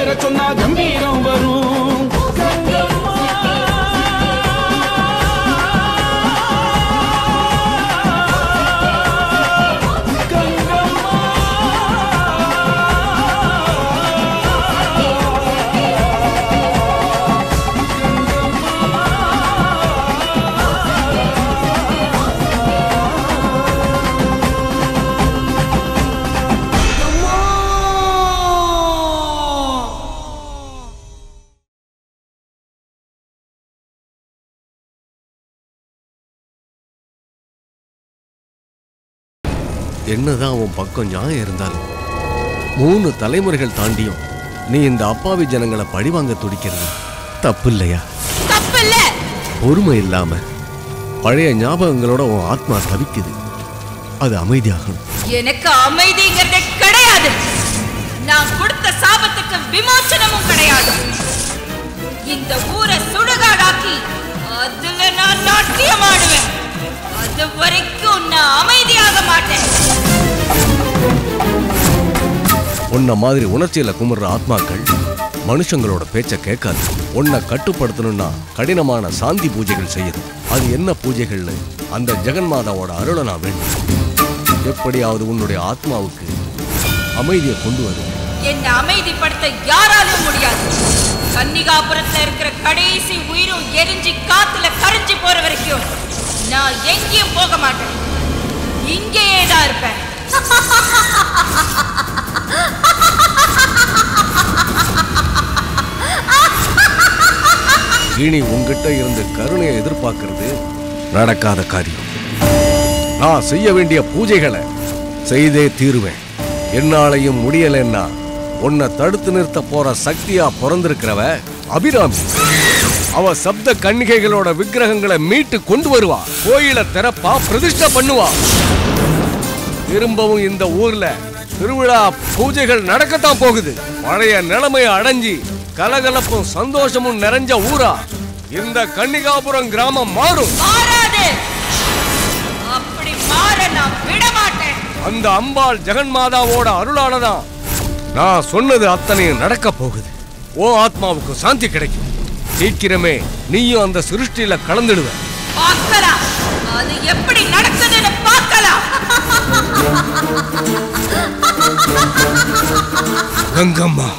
பேரை சொன்னா கம்பீரம் வரும். என்னதான் உன் பக்கம் நியாயம் இருந்தாலும் 3 தலைமுறைகள் தாண்டியும் நீ இந்த அப்பாவி ஜனங்களை பழிவாங்க துடிக்கிறது தப்பு இல்லையா? தப்பு இல்ல. பொறுமை இல்லாம பழைய ஞாபகங்களோட உன் ஆத்மா தவிக்குது. அது அமைதியாகணும். எனக்கு அமைதிங்கிறதே கிடையாது. நான் கொடுத்த சாபத்துக்கு விமோசனமும் கிடையாது. இந்த ஊரை சுடுகாடாக்கி அதுல நான் நாட்டியம் ஆடுவேன். அது வரைக்கும் நான் அமைதியாக மாட்டேன். உன்ன மாதிரி உணர்ச்சியில குமுற ஆத்மாக்கள் மனுஷங்களோட பேச்ச கேட்காது. உன்னை கட்டுப்படுத்தணும்னா கடினமான சாந்தி பூஜைகள் செய்யணும். அது என்ன பூஜைகள்னு அந்த ஜெகன்மாதாவோட அருளை நான் வேண்டும். எப்படியாவது உன்னுடைய ஆத்மாவுக்கு அமைதியை கொண்டு வரு. என்னை அமைதிப்படுத்த யாராலும் முடியாது. கன்னிகாபுரத்துல இருக்கிற கடைசி உயிரும் எரிஞ்சு காத்துல கரைஞ்சி போற வரைக்கும் நான் எங்கேயும் போக மாட்டேன். இங்கேயே தான் இருப்பேன். இனி உங்ககிட்ட இருந்து கருணையை எதிர்பார்க்கிறது நடக்காத காரியம். நான் செய்ய வேண்டிய பூஜைகளை செய்தே தீருவேன். என்னாலையும் முடியலன்னா உன்னை தடுத்து நிறுத்த போற சக்தியா பிறந்திருக்கிறவ அபிராமி. அவ சப்த கன்னிகைகளோட விக்கிரகங்களை மீட்டு கொண்டு வருவா. கோயிலை திறப்பா, பிரதிஷ்டை பண்ணுவா. திரும்பவும் இந்த ஊர்ல திருவிழா பூஜைகள் நடக்கத்தான் போகுது. பழைய நிலைமையை அடைஞ்சி கலகலப்பும் சந்தோஷமும் நிறைஞ்ச ஊரா இந்த கன்னிகாபுரம் கிராமம் மாறும். அப்படி மாற நான் விட மாட்டேன். அந்த அம்பாள் ஜெகன்மாதாவோட அருளாலதான் நான் சொன்னது அத்தனையும் நடக்க போகுது. ஓ ஆத்மாவுக்கு சாந்தி கிடைக்கும். சீக்கிரமே நீயும் அந்த சிருஷ்டியில கலந்துடுவ. பார்க்கலாம், அது எப்படி நடக்குதுன்னு பார்க்கலாம். கங்கம்மா,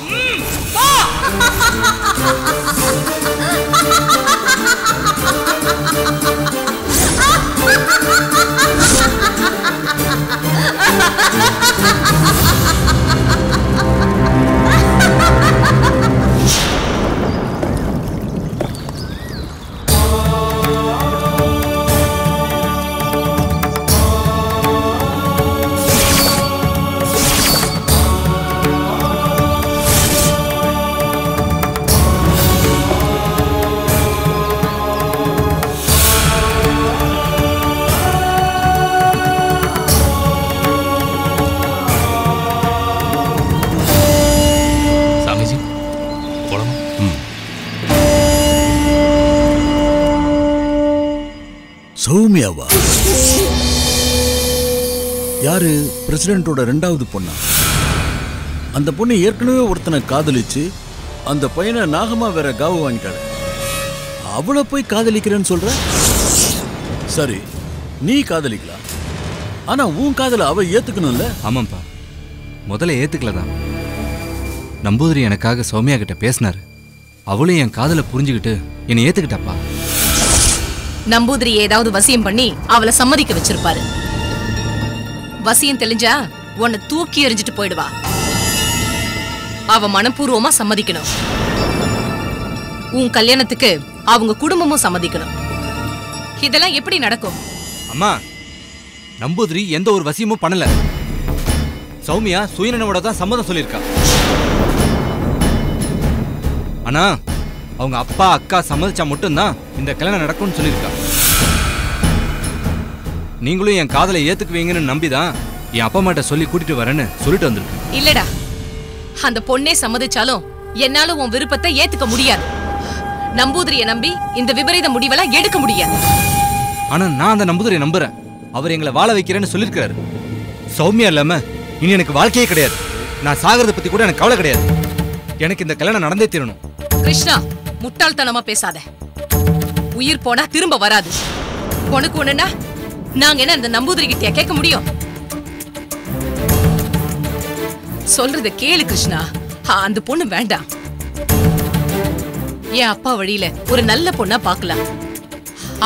சௌமியாவா? யாரு? பிரசிடென்ட்டோட 2வது பொண்ணா? அந்த பொண்ணு ஏற்கனவே ஒருத்தனை காதலிச்சு அந்த பையனை நாகமா வேற காவு வாங்கிட்டாரு. அவளை போய் காதலிக்கிறேன்னு சொல்ற? சரி, நீ காதலிக்கலாம். ஆனா உன் காதல அவ ஏத்துக்கணும்ல? ஆமாப்பா, முதல்ல ஏத்துக்கலதான். நம்பூதிரி எனக்காக சௌமியா கிட்ட பேசினாரு. அவளும் என் காதலை புரிஞ்சுக்கிட்டு என்னை ஏத்துக்கிட்டாப்பா. நம்பூதிரி ஏதாவது வசியம் பண்ணி அவளை சம்மதிக்க வச்சிருப்பாரு. வசியம் தெளிஞ்சா உன்னை தூக்கி எறிஞ்சிட்டு போயிடுவா. அவ மனப்பூர்வமா சம்மதிக்கணும். உன் கல்யாணத்துக்கு அவங்க குடும்பமும் சம்மதிக்கணும். இதெல்லாம் எப்படி நடக்கும்? அம்மா, நம்பூதிரி எந்த ஒரு வசியமும் பண்ணல. சௌமியா சுயநனவோட தான் சம்மதம் சொல்லியிருக்கா. ஆனா அவங்க அப்பா அக்கா சம்மதிச்சா மட்டும்தான் இந்த கல்யாணம் நடக்கும்னு சொல்லியிருக்கா. நீங்களும் என் காதலை ஏத்துக்குவீங்கன்னு நம்பிதான் என் அப்பா அம்மாட்ட சொல்லி கூட்டிட்டு வரேன்னு சொல்லிட்டு வந்திருக்கு. இல்லடா, அந்த பொண்ணே சம்மதிச்சாலும் என்னால உன் விருப்பத்தை ஏத்துக்க முடியாது. நம்பூதிரியை நம்பி இந்த விபரீத முடிவெல்லாம் எடுக்க முடியாது. ஆனா நான் அந்த நம்பூதிரியை நம்புறேன். அவர் எங்களை வாழ வைக்கிறேன்னு சொல்லியிருக்காரு. சௌமியா இல்லாம இனி எனக்கு வாழ்க்கையே கிடையாது. நான் சாகிறத பத்தி கூட எனக்கு கவலை கிடையாது. எனக்கு இந்த கல்யாணம் நடந்தே தீரணும். கிருஷ்ணா, முட்டாள்தனமா பேசாத. உயிர் போனா திரும்ப வராது. உனக்கு ஒண்ணுன்னா நாங்க என்ன அந்த நம்பூதிரி கிட்டயா கேட்க முடியும்? சொல்றத கேளு கிருஷ்ணா. அந்த பொண்ணு வேண்டாம். என் அப்பா வழியில ஒரு நல்ல பொண்ணா பாக்கலாம்.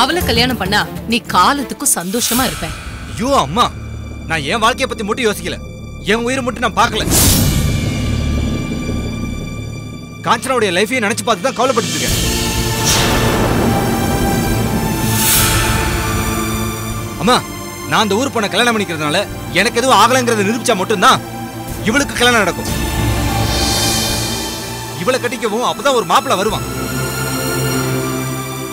அவளை கல்யாணம் பண்ணா நீ காலத்துக்கும் சந்தோஷமா இருப்ப. ஐயோ அம்மா, நான் என் வாழ்க்கைய பத்தி மட்டும் யோசிக்கல, என் உயிரை மட்டும் நான் பார்க்கல. காஞ்சனாவுடைய லைஃபையே நினைச்சு பார்த்து தான் கவலைப்பட்டு இருக்கேன். அம்மா, நான் அந்த ஊர் பொண்ணை கல்யாணம் பண்ணிக்கிறதுனால எனக்கு எதுவும் ஆகலைங்கிறத நிரூபிச்சா மட்டும்தான் இவளுக்கு கல்யாணம் நடக்கும். இவளை கட்டிக்கவும் அப்பதான் ஒரு மாப்பிள்ள வருவான்.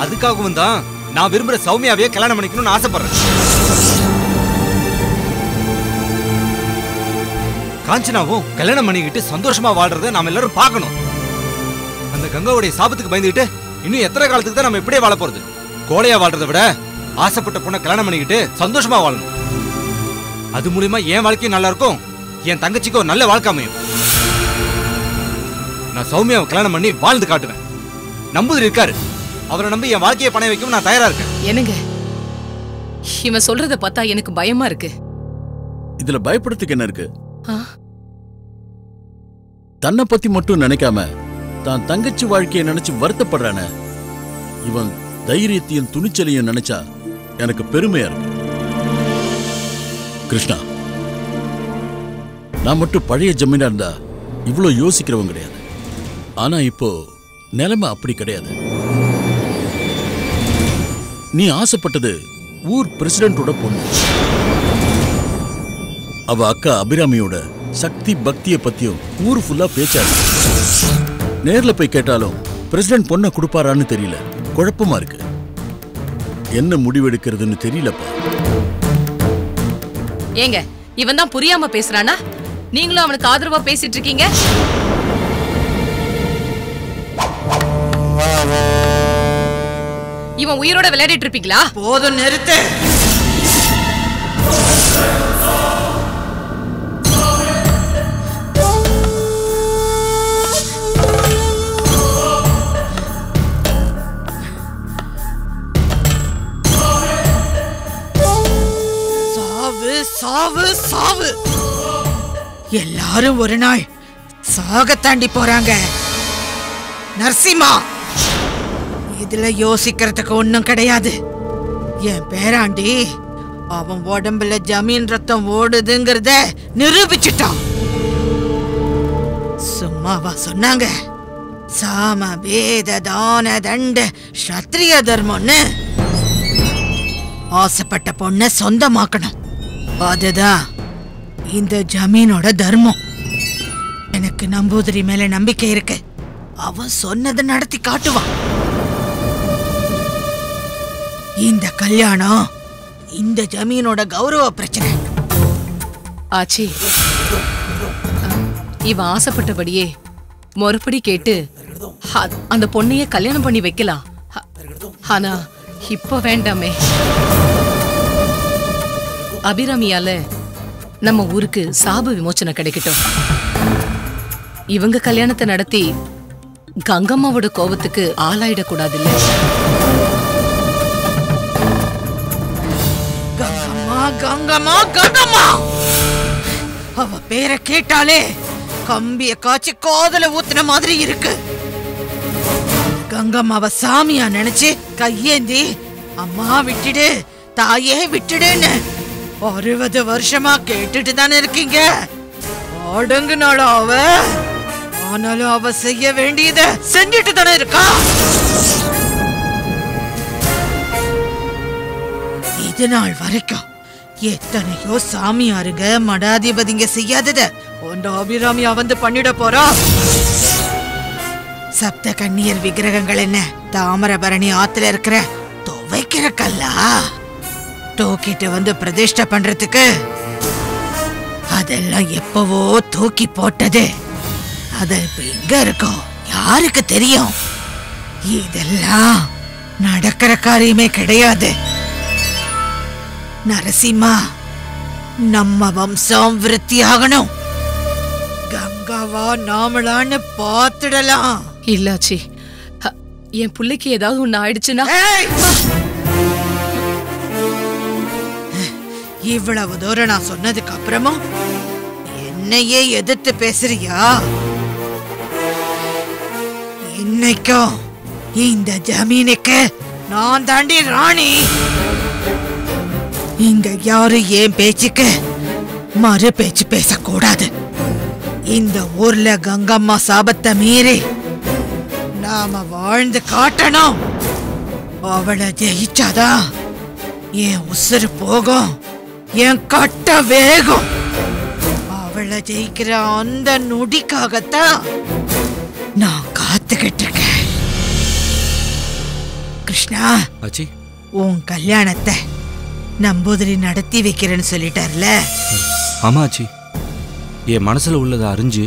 அதுக்காகவும் தான் நான் விரும்புற சௌமியாவே கல்யாணம் பண்ணிக்கணும்னு ஆசைப்படுறேன். காஞ்சனாவும் கல்யாணம் பண்ணிக்கிட்டு சந்தோஷமா வாழ்றத நாம எல்லாரும் பார்க்கணும். அந்த கங்காவுடைய சாபத்துக்கு பயந்துகிட்டு இன்னும் எத்தனை காலத்துக்கு தான் நம்ம இப்படியே வாழ போறது? கோழையா வாழ்றதை விட ஆசைப்பட்ட பொண்ணை கல்யாணம் பண்ணிக்கிட்டு சந்தோஷமா வாழணும். அது மூலியமா என் வாழ்க்கையும் நல்லா இருக்கும், என் தங்கச்சிக்கும் நல்ல வாழ்க்கை அமையும். நான் சௌமியாவை கல்யாணம் பண்ணி வாழ்ந்து காட்டுவேன். நம்பூதிரி இருக்காரு, அவரை நம்பி என் வாழ்க்கையை பணம் வைக்கவும் நான் தயாரா இருக்கேன். என்னங்க, இவன் சொல்றத பார்த்தா எனக்கு பயமா இருக்கு. இதுல பயப்படுறதுக்கு என்ன இருக்கு? ஆ? தன்னை பத்தி மட்டும் நினைக்காம தான் தங்கச்சி வாழ்க்கையை நினைச்சு வருத்தப்படுறான இவன் தைரியத்தையும் துணிச்சலையும் நினைச்சா எனக்கு பெருமையா இருக்கு. கிருஷ்ணா, நான் மட்டும் பழைய ஜமீனா இருந்தா இவ்வளவு யோசிக்கிறவங்க கிடையாது. ஆனா இப்போ நிலைமை அப்படி கிடையாது. நீ ஆசைப்பட்டது ஊர் பிரசிடென்டோட பொண்ணு. அவ அக்கா அபிராமியோட சக்தி பக்திய பத்தியும் ஊர் ஃபுல்லா பேச்சாரு. நேர்ல போய் கேட்டாலும் பிரசிடென்ட் பொண்ணை கொடுப்பாரான்னு தெரியல. குழப்பமா இருக்கு. என்ன முடிவெடுக்கிறதுன்னு தெரியலப்பா. ஏங்க, இவன் தான் புரியாம பேசுறானா? நீங்களும் அவனுக்கு ஆதரவா பேசிட்டு இருக்கீங்க. இவன் உயிரோட விளையாடிட்டு இருப்பீங்களா? போதும், நிறுத்து. சாவு சாவு சாவு. எல்லாரும் ஒரு நாள் சாக தாண்டி போறாங்க. நரசிம்மா, இதுல யோசிக்கிறதுக்கு ஒண்ணும் கிடையாது. என் பேராண்டி அவன் உடம்புல ஜமீன் ரத்தம் ஓடுதுங்கிறத நிரூபிச்சுட்டான். சும்மாவா சொன்னாங்க? சாம வேத தான தண்ட சத்திரிய தர்மம்னு. ஆசைப்பட்ட பொண்ண சொந்தமாக்கணும். அதுதான் இந்த ஜமீனோட தர்மம். எனக்கு நம்பூதிரி மேல நம்பிக்கை இருக்கு. அவன் சொன்னதை நடத்தி காட்டுவான். இந்த கல்யாணம் இந்த ஜமீனோட கௌரவ பிரச்சனை. ஆச்சி, இவன் ஆசைப்பட்டபடியே மறுபடி கேட்டு அந்த பொண்ணையே கல்யாணம் பண்ணி வைக்கலாம். ஆனா இப்ப வேண்டாமே. அபிராமியால நம்ம ஊருக்கு சாப விமோச்சனை கிடைக்கட்டும். இவங்க கல்யாணத்தை நடத்தி கங்கம்மாவோட கோபத்துக்கு ஆளாயிடக்கூடாது. இல்ல கங்கம்மா கங்கம்மா கங்கம்மா, அவ பேரை கேட்டாலே கம்பிய காய்ச்சி காதல ஊத்துன மாதிரி இருக்கு. கங்கம்மாவ சாமியா நினைச்சு கையேந்தி அம்மா விட்டுடு, தாயே விட்டுடுன்னு 60 வருஷமா கேட்டுட்டு தானே இருக்கீங்க. அடங்குனாளா அவ? ஆனாலும் அவ செய்ய வேண்டியத செஞ்சுட்டு தானே இருக்கா. இது நாள் வரைக்கும் எத்தனையோ சாமியாருங்க மடாதிபதிங்க செய்யாதத உண்ட அபிராமியா வந்து பண்ணிட போறா. சப்த கன்னியர் விக்கிரகங்கள் என்ன தாமிரபரணி ஆத்துல இருக்கிற துவைக்கிற கல்லா? தூக்கிட்டு வந்து பிரதிஷ்டை பண்றதுக்கு அதெல்லாம் எப்பவோ தூக்கி போட்டது. அது இப்ப எங்க இருக்கும் யாருக்கு தெரியும்? இதெல்லாம் நடக்கிற காரியமே கிடையாது. நரசிம்மா, நம்ம வம்சம் விருத்தி ஆகணும். கங்கா நீயாவா நாமளான்னு பாத்துடலாம். இல்லாச்சி, என் பிள்ளைக்கு ஏதாவது ஒண்ணு ஆயிடுச்சுன்னா இவ்வளவு தூரம் நான் சொன்னதுக்கு அப்புறமும் என்னையே எதிர்த்து பேசுறியா? இன்னைக்கும் இந்த ஜமீனுக்கு நான் தாண்டி ராணி. இங்க யாரும் ஏன் பேச்சுக்கு மறு பேச்சு பேசக்கூடாது. இந்த ஊர்ல கங்கம்மா சாபத்தை மீறி நாம வாழ்ந்து காட்டணும். அவளை ஜெயிச்சாதான் என் உசுறு போகும், என் கட்ட வேகம். அவளை ஜெயிக்கிற அந்த நொடிக்காகத்தான் நான் காத்துக்கிட்டு இருக்கேன். கிருஷ்ணா, ஆச்சி, உன் கல்யாணத்தை நம்பூதிரி நடத்தி வைக்கிறேன்னு சொல்லிட்டார்ல? ஆமா ஆச்சி, என் மனசுல உள்ளதை அறிஞ்சு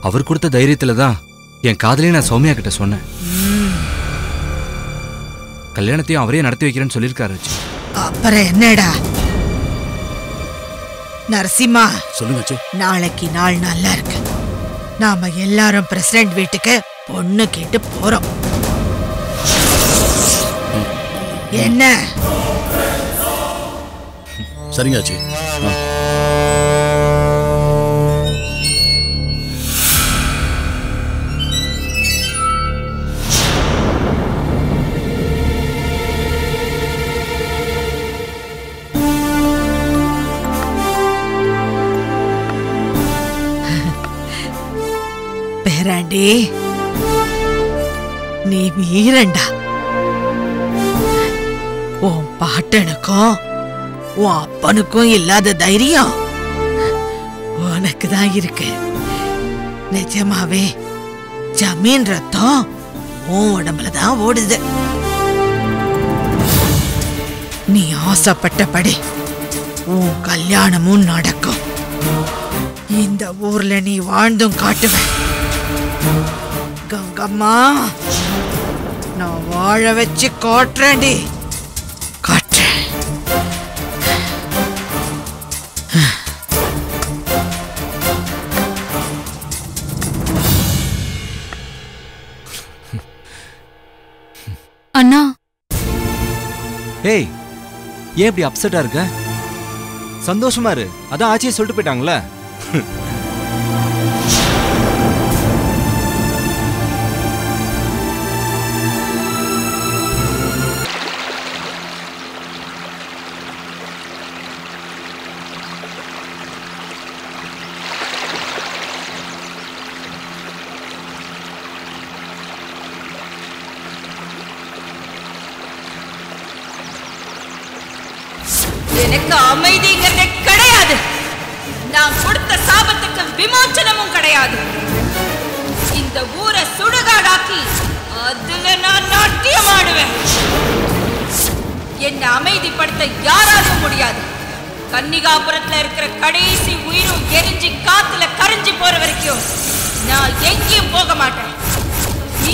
அவர் கொடுத்த தைரியத்துல தான் என் காதலையும் நான் சௌமியா கிட்ட சொன்னேன். கல்யாணத்தையும் அவரே நடத்தி வைக்கிறேன்னு சொல்லியிருக்காரு ஆச்சி. அப்புறம் என்னடா நரசிம்மா, சொல்லுங்க. நாளைக்கு நாள் நல்லா இருக்கு. நாம எல்லாரும் பிரசிடென்ட் வீட்டுக்கு பொண்ணு கேட்டு போறோம். என்ன? சரிங்காச்சு. பேராண்டி, நீ வீரண்டா. உன் பாட்டனுக்கும் உன் அப்பனுக்கும் இல்லாத தைரியம் உனக்கு தான் இருக்கு. நிஜமாவே ஜமீன் ரத்தம் உன் உடம்புல தான் ஓடுது. நீ ஆசைப்பட்டபடி உன் கல்யாணமும் நடக்கும். இந்த ஊர்ல நீ வாழ்ந்தும் காட்டுவ. கங்கம்மா, நான் வாழ வச்சு காட்டுறேன்டி, காட்டுறேன். அண்ணா, ஏய், ஏன் இப்படி அப்செட்டா இருக்க? சந்தோஷமா இரு, அதான் ஆச்சியை சொல்லிட்டு போயிட்டாங்களே. எனக்கு அமைதிங்கிறதே கிடையாது. நான் கொடுத்த சாபத்துக்கு விமோச்சனமும் கிடையாது. இந்த ஊரை சுடுகாடாக்கி அதுல நான் நாட்டியம் ஆடுவேன். என்னை அமைதிப்படுத்த யாராலும் முடியாது. கன்னிகாபுரத்துல இருக்கிற கடைசி உயிரும் எரிஞ்சு காத்துல கரைஞ்சு போற வரைக்கும் நான் எங்கேயும் போக மாட்டேன்.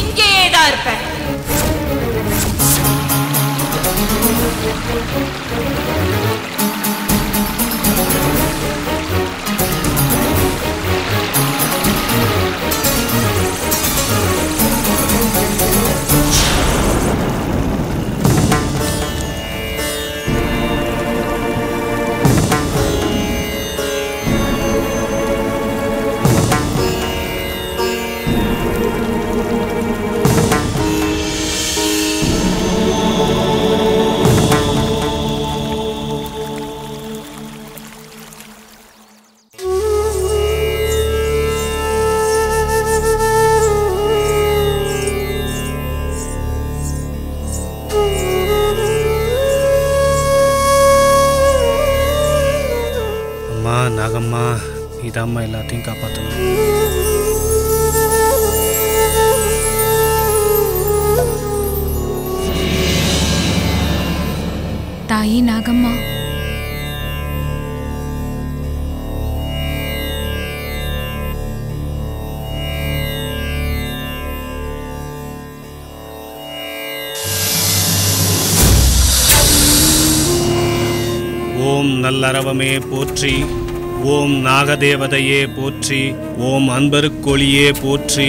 இங்கேயே தான் இருப்பேன். நாகம்மா, இதம்மா எல்லாத்தையும் காப்பாற்றணும். தாயி நாகம்மா, ஓம் நல்லறவமே போற்றி, ஓம் நாகதேவதையே போற்றி, ஓம் அன்பருக்கொளியே போற்றி,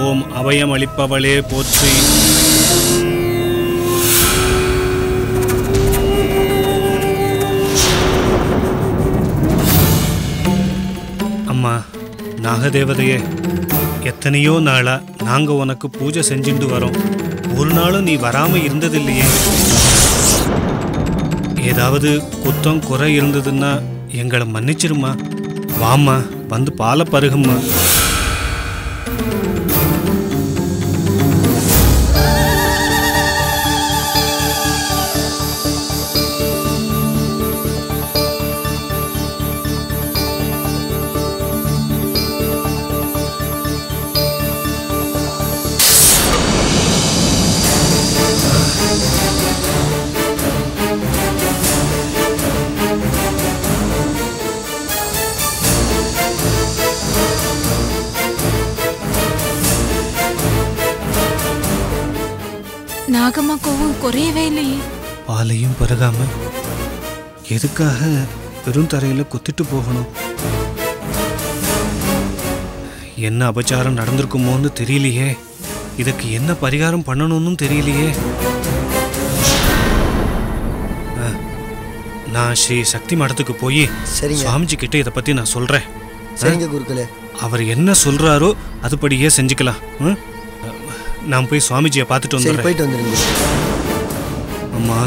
ஓம் அபயம் அளிப்பவளே போற்றி. அம்மா நாகதேவதையே, எத்தனையோ நாளா நாங்க உனக்கு பூஜை செஞ்சுட்டு வரோம். ஒரு நாளும் நீ வராம இருந்ததில்லையே. ஏதாவது குத்தம் குறை இருந்ததுன்னா எங்களை மன்னிச்சிருமா. வாம்மா, வந்து பாலை பருகும்மா. நாகம்மா கோவம் குறையவே இல்லையே. பாலையும் பருகாம எதுக்காக பெரும் தரையில குத்திட்டு போகணும்? என்ன அபச்சாரம் நடந்திருக்குமோன்னு தெரியலையே. இதுக்கு என்ன பரிகாரம் பண்ணணும்னு தெரியலையே. நான் ஸ்ரீ சக்தி மடத்துக்கு போய் சுவாமிஜி கிட்ட இதை பத்தி நான் சொல்றேன். சரிங்க குருக்களே. அவர் என்ன சொல்றாரோ அதுபடியே செஞ்சுக்கலாம். நான் போய் சுவாமிஜியை பார்த்துட்டு வந்துடுறேன். போயிட்டு வந்துருங்க அம்மா.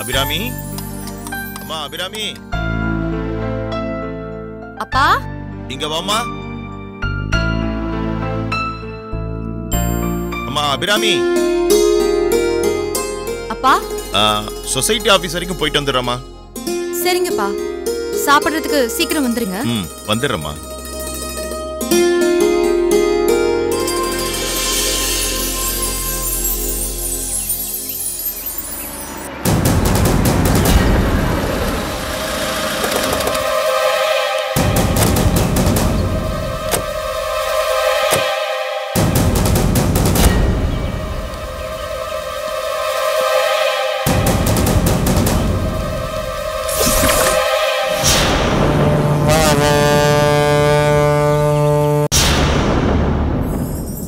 அபிராமி, அம்மா அபிராமி. அப்பா இங்க வாமா. அம்மா அபிராமி. அப்பா சொசைட்டி ஆபீஸ் வரைக்கும் போயிட்டு வந்துடுறமா. சரிங்கப்பா, சாப்பிடுறதுக்கு சீக்கிரம் வந்துருங்க. வந்துடுறமா.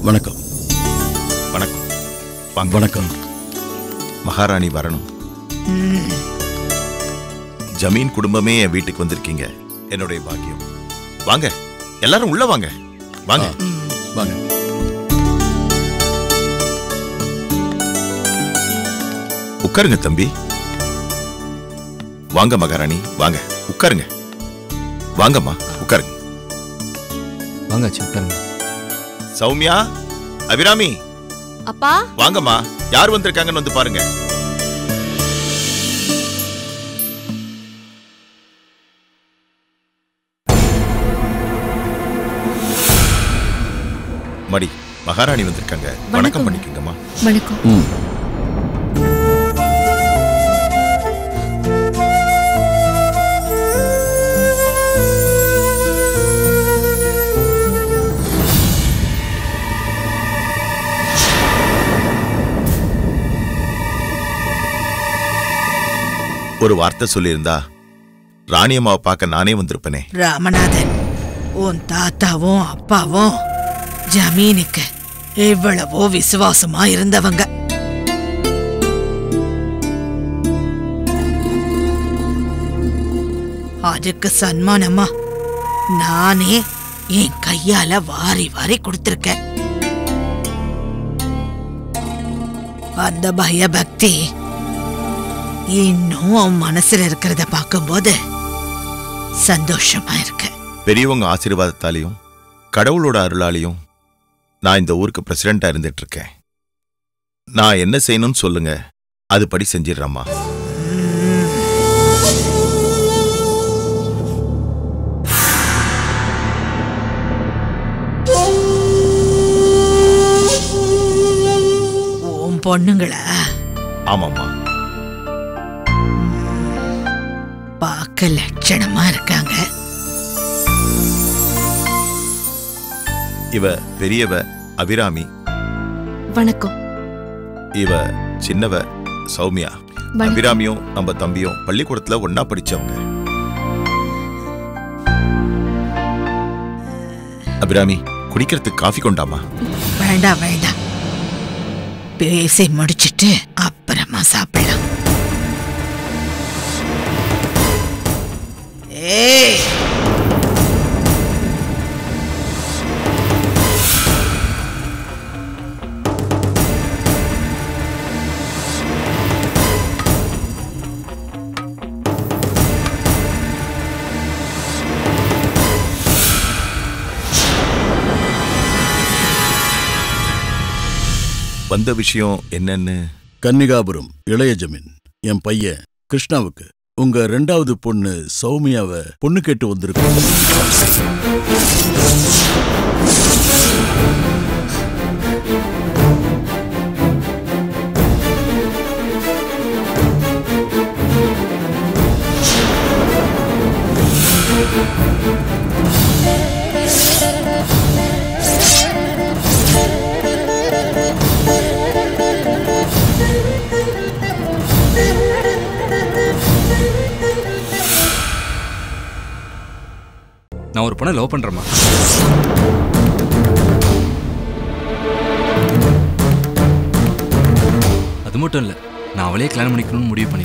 வணக்கம். வணக்கம். வணக்கம். மகாராணி வரணும். ஜமீன் குடும்பமே என் வீட்டுக்கு வந்திருக்கீங்க. என்னுடைய பாக்கியம். வாங்க எல்லாரும் உள்ள வாங்க. வாங்க வாங்க. உட்காருங்க தம்பி. வாங்க மகாராணி, வாங்க உட்காருங்க. வாங்கம்மா உட்காருங்க. வாங்க உட்காருங்க. சௌமியா, அபிராமி. அப்பா வாங்கம்மா, யார் வந்திருக்காங்கன்னு வந்து பாருங்க. மடி, மகாராணி வந்திருக்காங்க. வணக்கம் பண்ணிக்கங்கம்மா. வணக்கம். ஒரு வார்த்தை சொல்லியிருந்தா ராணியம்மாவை பார்க்க நானே வந்திருப்பனே. ராமநாதன், உன் தாத்தாவும் அப்பாவும் ஜமீனுக்கு எவ்வளவோ விசுவாசமா இருந்தவங்க. அதுக்கு சன்மானமா நானே என் கையால வாரி வாரி கொடுத்திருக்கேன். அந்த பயபக்தி இன்னும் அவன் மனசுல இருக்கிறத பார்க்கும்போது சந்தோஷமா இருக்கு. பெரியவங்க ஆசீர்வாதத்தாலையும் கடவுளோட அருளாலையும் நான் இந்த ஊருக்கு பிரசிடண்டா இருந்துட்டு இருக்கேன். நான் என்ன செய்யணும்னு சொல்லுங்க, அதுபடி செஞ்சிடறேம்மா. உன் பொண்ணுங்களா? ஆமாம்மா. பார்க்க லட்சணமா இருக்காங்க. இவ பெரியவ அபிராமி. வணக்கம். இவ சின்னவ சௌமியா. அபிராமியும் நம்ம தம்பியும் பள்ளிக்கூடத்துல ஒன்னா படிச்சவங்க. அபிராமி, குடிக்கிறதுக்கு காஃபி கொண்டாமா? வேண்டாம் வேண்டாம், பேசி முடிச்சிட்டு அப்புறமா சாப்பிடலாம். ஏய், வந்த விஷயம் என்னன்னு? கன்னிகாபுரம் இளைய ஜமீன் என் பையன் கிருஷ்ணாவுக்கு உங்க 2வது பொண்ணு சௌமியாவை பொண்ணு கேட்டு வந்திருக்கு. நான் ஒரு பொண்ணை லவ் பண்றேம்மா. அது மட்டும் இல்ல, நான் அவளையே கல்யாணம் பண்ணிக்கணும்னு முடிவு பண்ணி